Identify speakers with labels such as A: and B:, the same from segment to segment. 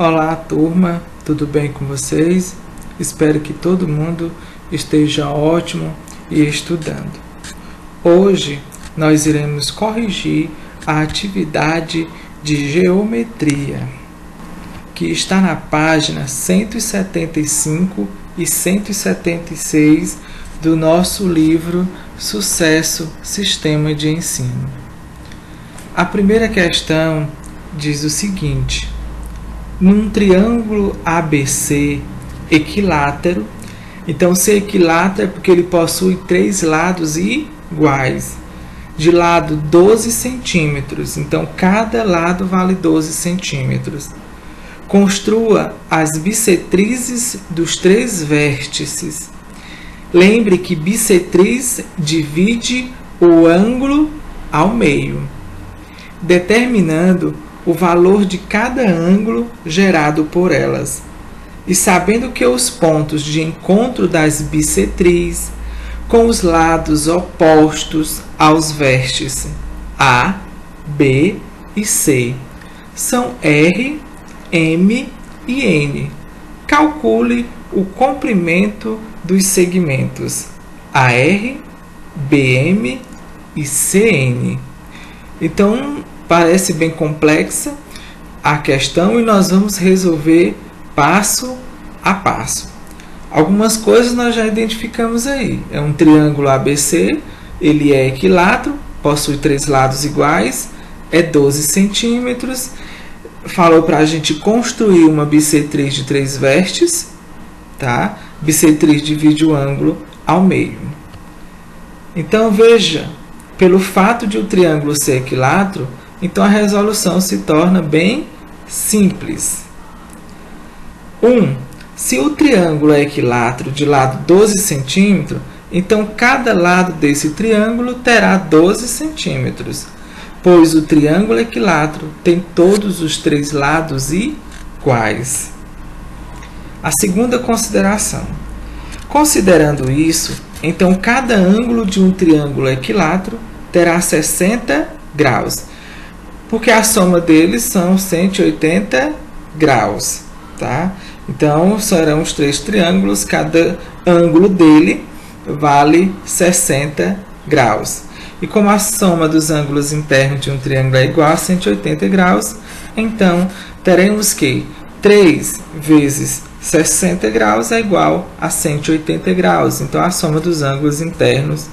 A: Olá, turma, tudo bem com vocês? Espero que todo mundo esteja ótimo e estudando. Hoje nós iremos corrigir a atividade de geometria, que está na página 175 e 176 do nosso livro Sucesso Sistema de Ensino. A primeira questão diz o seguinte: num triângulo ABC equilátero, então se equilátero é porque ele possui três lados iguais, de lado 12 centímetros, então cada lado vale 12 centímetros. Construa as bissetrizes dos três vértices. Lembre que bissetriz divide o ângulo ao meio, determinando o valor de cada ângulo gerado por elas. E sabendo que os pontos de encontro das bissetriz com os lados opostos aos vértices A, B e C são R, M e N. Calcule o comprimento dos segmentos AR, BM e CN. Então, parece bem complexa a questão e nós vamos resolver passo a passo. Algumas coisas nós já identificamos aí. É um triângulo ABC, ele é equilátero, possui três lados iguais, é 12 centímetros. Falou para a gente construir uma bissetriz de três vértices, tá? Bissetriz divide o ângulo ao meio. Então, veja, pelo fato de o triângulo ser equilátero, então a resolução se torna bem simples. 1. Se o triângulo é equilátero de lado 12 centímetros, então cada lado desse triângulo terá 12 centímetros, pois o triângulo equilátero tem todos os três lados iguais. A segunda consideração. Considerando isso, então cada ângulo de um triângulo equilátero terá 60 graus, porque a soma deles são 180 graus, tá? Então, serão os três triângulos, cada ângulo dele vale 60 graus. E como a soma dos ângulos internos de um triângulo é igual a 180 graus, então teremos que 3 vezes 60 graus é igual a 180 graus. Então, a soma dos ângulos internos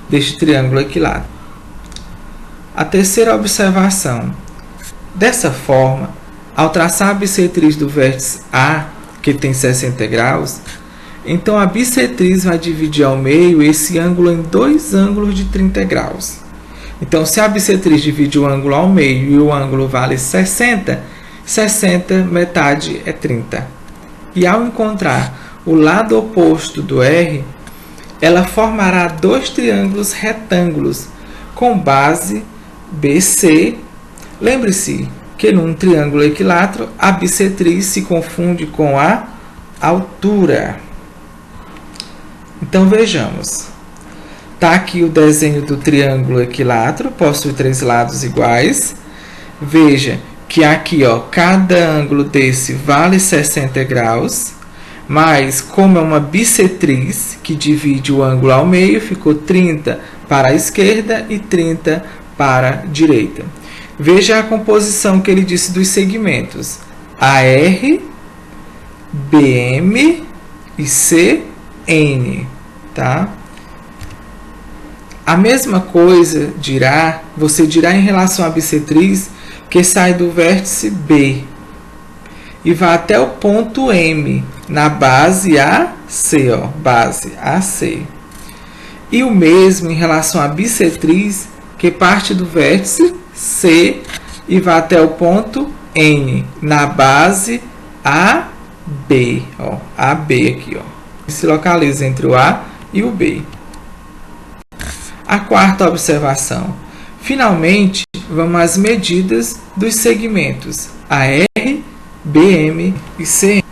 A: deste triângulo equilátero. A terceira observação. Dessa forma, ao traçar a bissetriz do vértice A, que tem 60 graus, então a bissetriz vai dividir ao meio esse ângulo em dois ângulos de 30 graus. Então, se a bissetriz divide o ângulo ao meio e o ângulo vale 60, 60 metade é 30. E ao encontrar o lado oposto do R, ela formará dois triângulos retângulos com base BC. Lembre-se que num triângulo equilátero a bissetriz se confunde com a altura. Então vejamos. Está aqui o desenho do triângulo equilátero, possui três lados iguais. Veja que aqui, ó, cada ângulo desse vale 60 graus, mas como é uma bissetriz que divide o ângulo ao meio, ficou 30 para a esquerda e 30 para a direita. Veja a composição que ele disse dos segmentos AR, BM e CN, tá? A mesma coisa você dirá em relação à bissetriz que sai do vértice B e vai até o ponto M, na base AC, ó, base AC. E o mesmo em relação à bissetriz que parte do vértice C e vai até o ponto N, na base AB, ó, AB aqui, ó. Se localiza entre o A e o B. A quarta observação. Finalmente, vamos às medidas dos segmentos AR, BM e CN.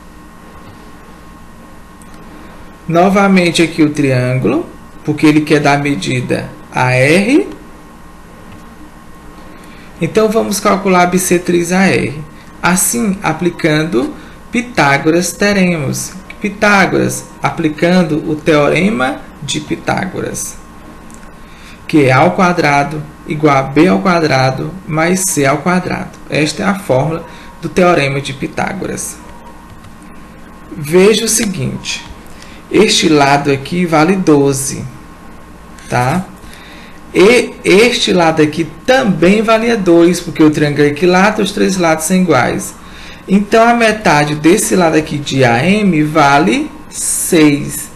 A: Novamente aqui o triângulo, porque ele quer dar a medida AR. Então, vamos calcular a bissetriz AR. Assim, aplicando Pitágoras, teremos Pitágoras, aplicando o teorema de Pitágoras, que é A ao quadrado igual a B ao quadrado mais C ao quadrado. Esta é a fórmula do teorema de Pitágoras. Veja o seguinte, este lado aqui vale 12, tá? E este lado aqui também valia 2, porque o triângulo é equilátero, os três lados são iguais. Então, a metade desse lado aqui de AM vale 6.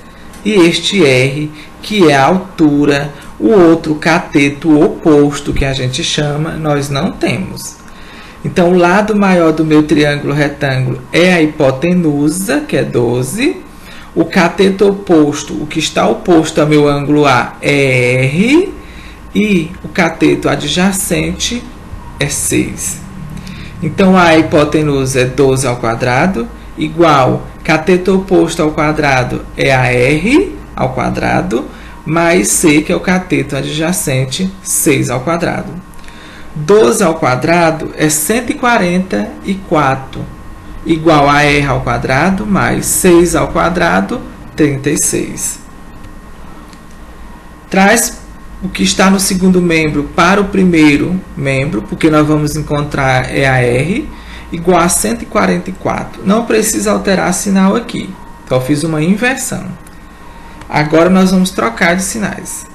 A: E este R, que é a altura, o outro cateto oposto, que a gente chama, nós não temos. Então, o lado maior do meu triângulo retângulo é a hipotenusa, que é 12. O cateto oposto, o que está oposto ao meu ângulo A, é R. E o cateto adjacente é 6. Então, a hipotenusa é 12 ao quadrado, igual cateto oposto ao quadrado é a R ao quadrado, mais C, que é o cateto adjacente, 6 ao quadrado. 12 ao quadrado é 144, igual a R ao quadrado, mais 6 ao quadrado, 36. Traz o que está no segundo membro para o primeiro membro, porque nós vamos encontrar é a R, igual a 144. Não precisa alterar sinal aqui, então eu fiz uma inversão. Agora nós vamos trocar de sinais.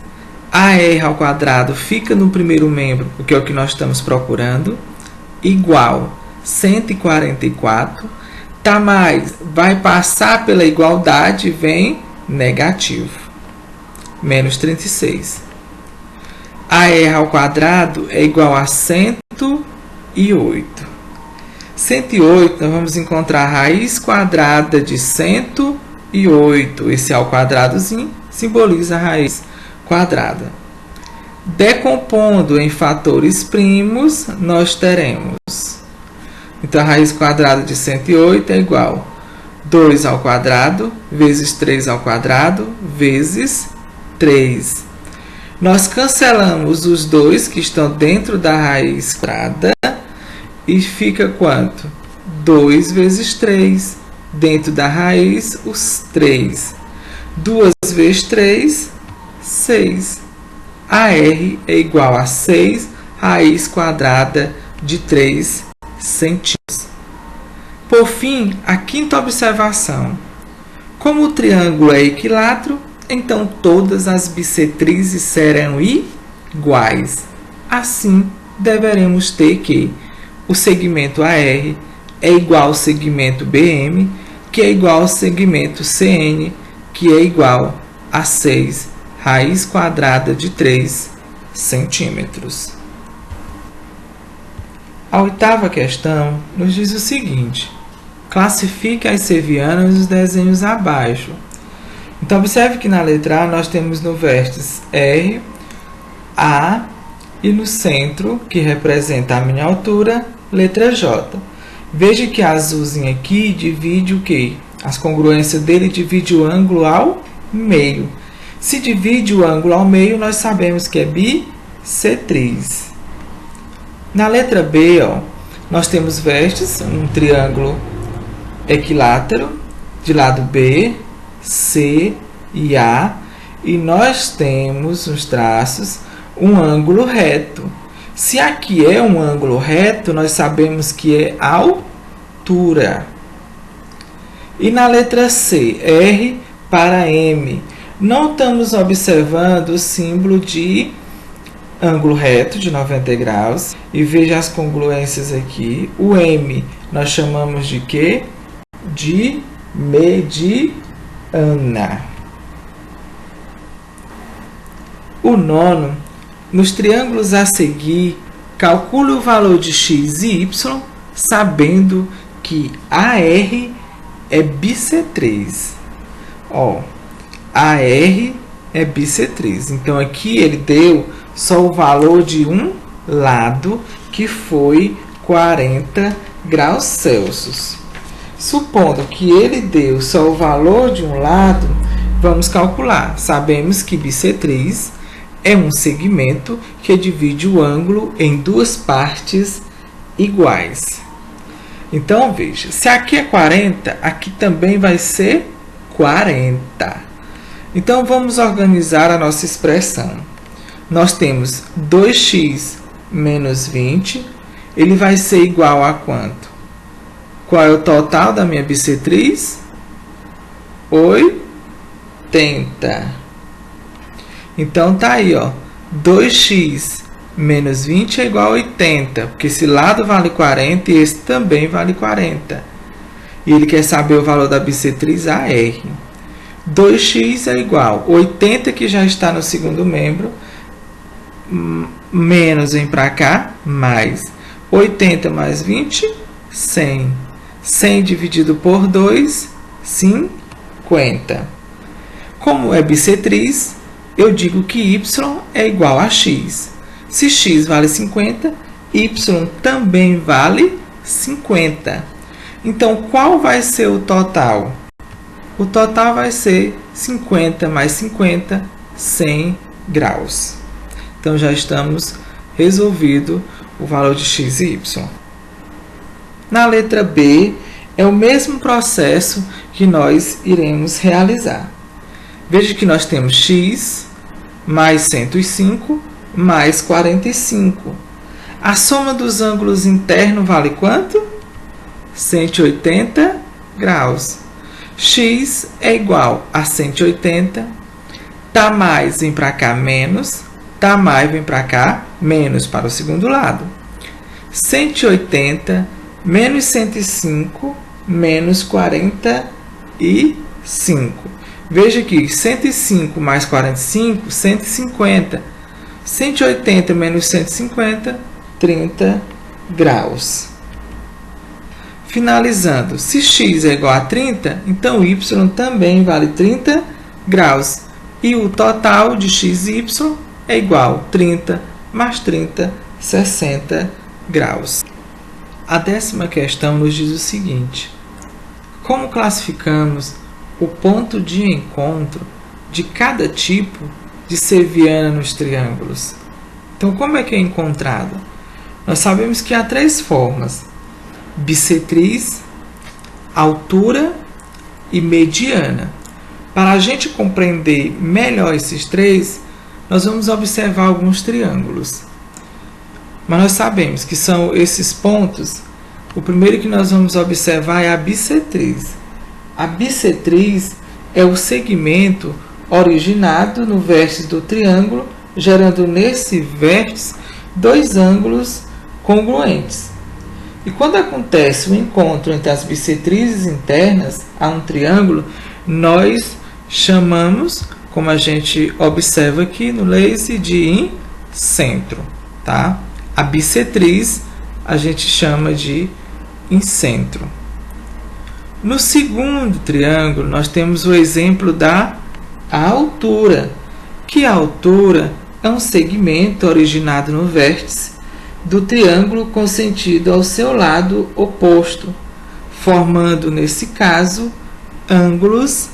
A: A R ao quadrado fica no primeiro membro, porque é o que nós estamos procurando, igual 144, tá mais, vai passar pela igualdade, vem negativo, menos 36. A R ao quadrado é igual a 108. 108, nós vamos encontrar a raiz quadrada de 108. Esse ao quadradozinho simboliza a raiz quadrada. Decompondo em fatores primos, nós teremos. Então, a raiz quadrada de 108 é igual a 2 ao quadrado, vezes 3 ao quadrado, vezes 3. Nós cancelamos os dois que estão dentro da raiz quadrada e fica quanto? 2 vezes 3. Dentro da raiz, os 3. 2 vezes 3, 6. A R é igual a 6 raiz quadrada de 3 centímetros. Por fim, a quinta observação. Como o triângulo é equilátero, então todas as bissetrizes serão iguais. Assim, deveremos ter que o segmento AR é igual ao segmento BM, que é igual ao segmento CN, que é igual a 6 raiz quadrada de 3 centímetros. A oitava questão nos diz o seguinte: classifique as sevianas dos desenhos abaixo. Então, observe que na letra A nós temos no vértice R, A e no centro, que representa a minha altura, letra J. Veja que a azulzinha aqui divide o quê? As congruências dele divide o ângulo ao meio. Se divide o ângulo ao meio, nós sabemos que é bissetriz. Na letra B, nós temos vértices, um triângulo equilátero, de lado B, C e A, e nós temos nos traços um ângulo reto. Se aqui é um ângulo reto, nós sabemos que é altura. E na letra C, R para M, não estamos observando o símbolo de ângulo reto de 90 graus. E veja as congruências aqui. O M nós chamamos de quê? De mediana. O nono, nos triângulos a seguir, calcule o valor de x e y, sabendo que AR é bissetriz. AR é bissetriz. Então, aqui ele deu só o valor de um lado, que foi 40 graus Celsius. Supondo que ele deu só o valor de um lado, vamos calcular. Sabemos que bissetriz é um segmento que divide o ângulo em duas partes iguais. Então, veja, se aqui é 40, aqui também vai ser 40. Então, vamos organizar a nossa expressão. Nós temos 2x menos 20, ele vai ser igual a quanto? Qual é o total da minha bissetriz? 80. Então, tá aí, ó. 2x menos 20 é igual a 80, porque esse lado vale 40 e esse também vale 40. E ele quer saber o valor da bissetriz AR. 2x é igual a 80, que já está no segundo membro, menos vem para cá, mais 80 mais 20, 100. 100 dividido por 2, 50. Como é bissetriz, eu digo que y é igual a x. Se x vale 50, y também vale 50. Então, qual vai ser o total? O total vai ser 50 mais 50, 100 graus. Então, já estamos resolvido o valor de x e y. Na letra B, é o mesmo processo que nós iremos realizar. Veja que nós temos x mais 105 mais 45. A soma dos ângulos internos vale quanto? 180 graus. X é igual a 180. Tá mais, vem para cá, menos. Tá mais, vem para cá, menos para o segundo lado. 180 menos 105 menos 45. Veja aqui, 105 mais 45, 150. 180 menos 150, 30 graus. Finalizando, se x é igual a 30, então y também vale 30 graus. E o total de x e y é igual a 30 mais 30, 60 graus. A 10ª questão nos diz o seguinte: como classificamos o ponto de encontro de cada tipo de seviana nos triângulos? Então, como é que é encontrado? Nós sabemos que há 3 formas: bissetriz, altura e mediana. Para a gente compreender melhor esses 3, nós vamos observar alguns triângulos. Mas nós sabemos que são esses pontos. O primeiro que nós vamos observar é a bissetriz. A bissetriz é o segmento originado no vértice do triângulo, gerando nesse vértice 2 ângulos congruentes. E quando acontece o encontro entre as bissetrizes internas a um triângulo, nós chamamos, como a gente observa aqui no laser, de incentro, tá? A bissetriz a gente chama de incentro. No segundo triângulo, nós temos o exemplo da altura, que a altura é um segmento originado no vértice do triângulo com sentido ao seu lado oposto, formando, nesse caso, ângulos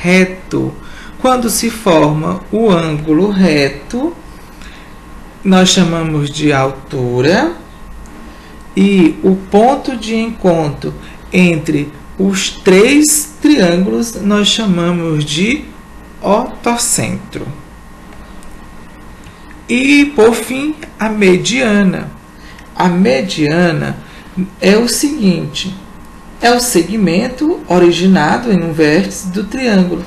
A: reto. Quando se forma o ângulo reto, nós chamamos de altura, e o ponto de encontro entre os 3 triângulos nós chamamos de ortocentro. E, por fim, a mediana. A mediana é o seguinte: é o segmento originado em um vértice do triângulo,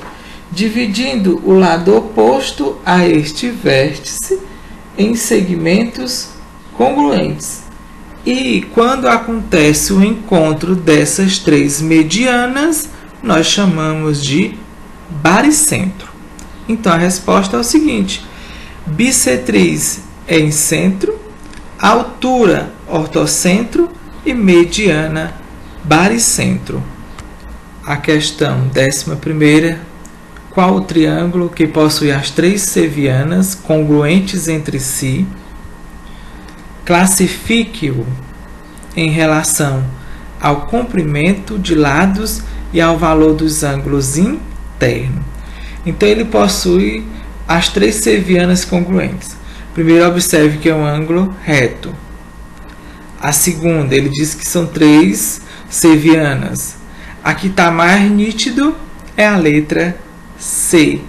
A: dividindo o lado oposto a este vértice em segmentos congruentes. E quando acontece o encontro dessas 3 medianas, nós chamamos de baricentro. Então, a resposta é o seguinte: bissetriz é incentro, altura ortocentro e mediana baricentro. A questão 11ª: qual o triângulo que possui as 3 sevianas congruentes entre si? Classifique-o em relação ao comprimento de lados e ao valor dos ângulos internos. Então, ele possui as 3 sevianas congruentes. Primeiro, observe que é um ângulo reto. A segunda, ele diz que são 3 sevianas. A que está mais nítido é a letra C.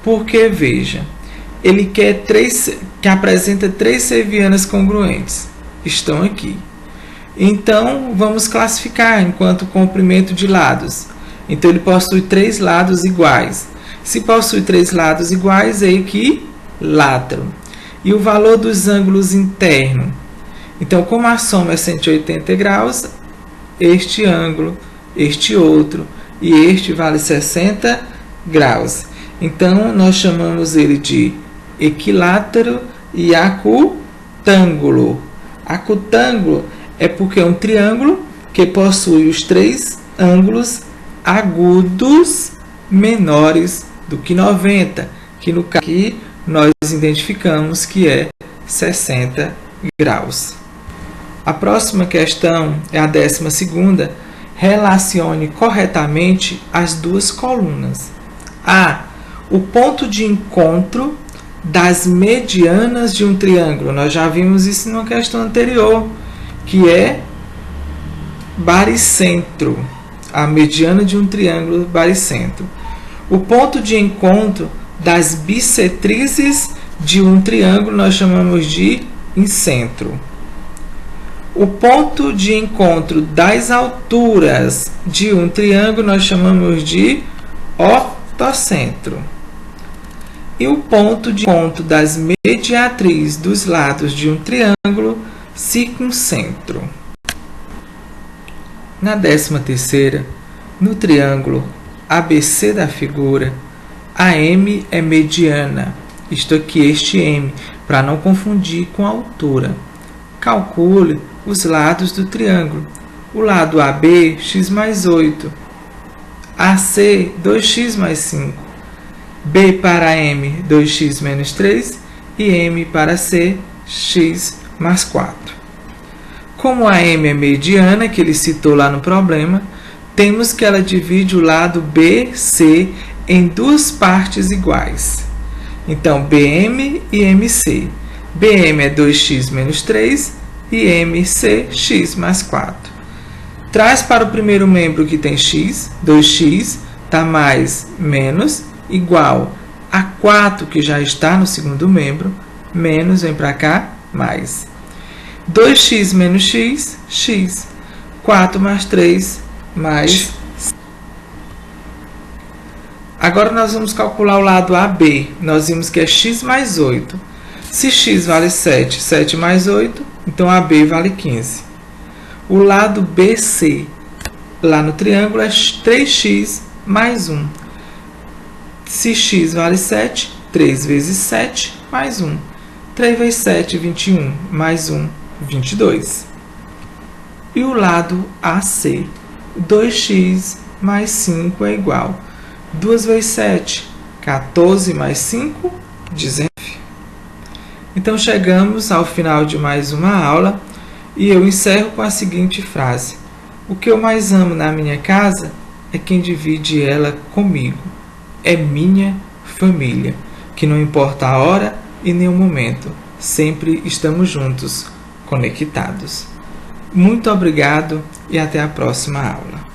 A: Porque, veja, ele quer que apresenta 3 sevianas congruentes. Estão aqui. Então, vamos classificar enquanto comprimento de lados. Então, ele possui 3 lados iguais. Se possui 3 lados iguais, é equilátero. E o valor dos ângulos internos? Então, como a soma é 180 graus, este ângulo, este outro e este vale 60 graus. Então, nós chamamos ele de equilátero e acutângulo. Acutângulo é porque é um triângulo que possui os 3 ângulos agudos menores do que 90, que no caso aqui nós identificamos que é 60 graus. A próxima questão é a 12ª. Relacione corretamente as duas colunas. A. O ponto de encontro das medianas de um triângulo. Nós já vimos isso numa questão anterior, que é baricentro. A mediana de um triângulo baricentro. O ponto de encontro das bissetrizes de um triângulo nós chamamos de incentro. O ponto de encontro das alturas de um triângulo nós chamamos de ortocentro. E o ponto de encontro das mediatrizes dos lados de um triângulo, circuncentro. Na 13ª, no triângulo ABC da figura, a M é mediana, isto aqui, este M, para não confundir com a altura. Calcule os lados do triângulo. O lado AB, x mais 8. AC, 2x mais 5. B para M, 2x menos 3. E M para C, x mais 4. Como a M é mediana, que ele citou lá no problema, temos que ela divide o lado BC em 2 partes iguais. Então, BM e MC. BM é 2x menos 3 e MC, x mais 4. Traz para o primeiro membro que tem x, 2x, está mais menos, igual a 4 que já está no segundo membro, menos, vem para cá, mais. 2x menos x, x. 4 mais 3, mais. Agora nós vamos calcular o lado AB. Nós vimos que é x mais 8. Se x vale 7, 7 mais 8, então AB vale 15. O lado BC, lá no triângulo, é 3x mais 1. Se x vale 7, 3 vezes 7 mais 1. 3 vezes 7, 21, mais 1, 22. E o lado AC, 2x mais 5 é igual. 2 vezes 7, 14 mais 5, 19. Então, chegamos ao final de mais uma aula e eu encerro com a seguinte frase. O que eu mais amo na minha casa é quem divide ela comigo. É minha família, que não importa a hora e nem o momento, sempre estamos juntos, conectados. Muito obrigado e até a próxima aula.